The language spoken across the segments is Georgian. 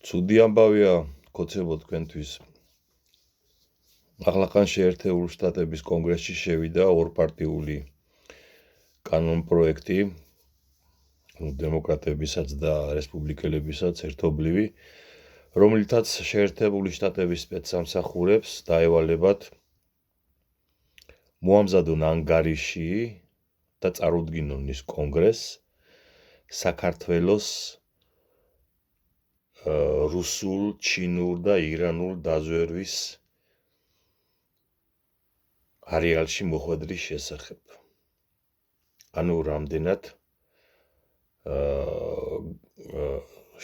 ცუდი ამბავია გოცებო თქვენთვის. ახლახან შეერთებული შტატების კონგრესში შევიდა ორპარტიული კანონპროექტი, დემოკრატებისაც და რესპუბლიკელებისაც ერთობლივი, რომლითაც შეერთებული შტატების სპეცსამსახურებს დაევალებათ მოამზადონ ანგარიში და წარუდგინონ ის კონგრესს საქართველოს რუსულ, ჩინურ და ირანულ დაზვერვის არეალში მოხვედრის შესახებ. ანუ რამდენად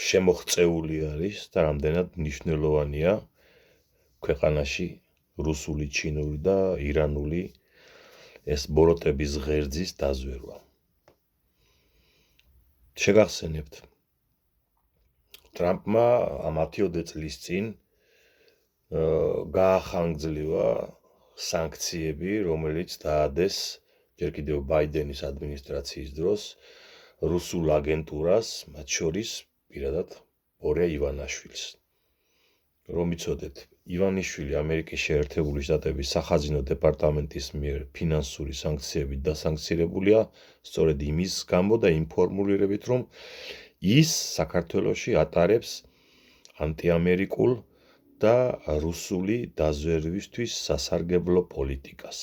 შემოღწეული არის და რამდენად მნიშვნელოვანია ქვეყანაში რუსული, ჩინური და ირანული ეს ბოროტების ღერძის დაზვერვა. შეგახსენებთ, ტრამპმა ამ 10 წლის წინ გაახანგრძლივა სანქციები, რომელიც დაადეს ჯერ კიდევ ბაიდენის ადმინისტრაციის დროს რუსულ აგენტურას, მათ შორის პირადად ბორია ივანაშვილს. რომ იცოდეთ, ივანიშვილი ამერიკის შეერთებული შტატების სახაზინო დეპარტამენტის მიერ ფინანსური სანქციებით დასანქცირებულია სწორედ იმის გამო და იმ ფორმულირებით, რომ ის საქართველოში ატარებს ანტიამერიკულ და რუსული დაზვერვისთვის სასარგებლო პოლიტიკას.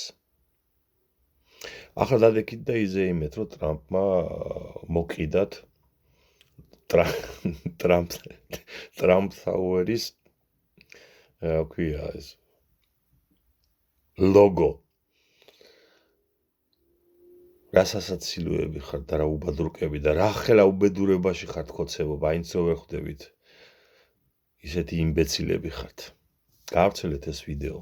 ახლა დადექით და იზეიმეთ, რომ ტრამპმა მოკიდათ ტრამპ ტაუერის ლოგო. რა სასაცილოები ხართ და რა უბადრუკები და რა ხელა უბედურებაში ხართ ხოცებო, მაინც რო ვერ ხვდებით. ისეთი იმბეცილები ხართ. გაავრცელეთ ეს ვიდეო.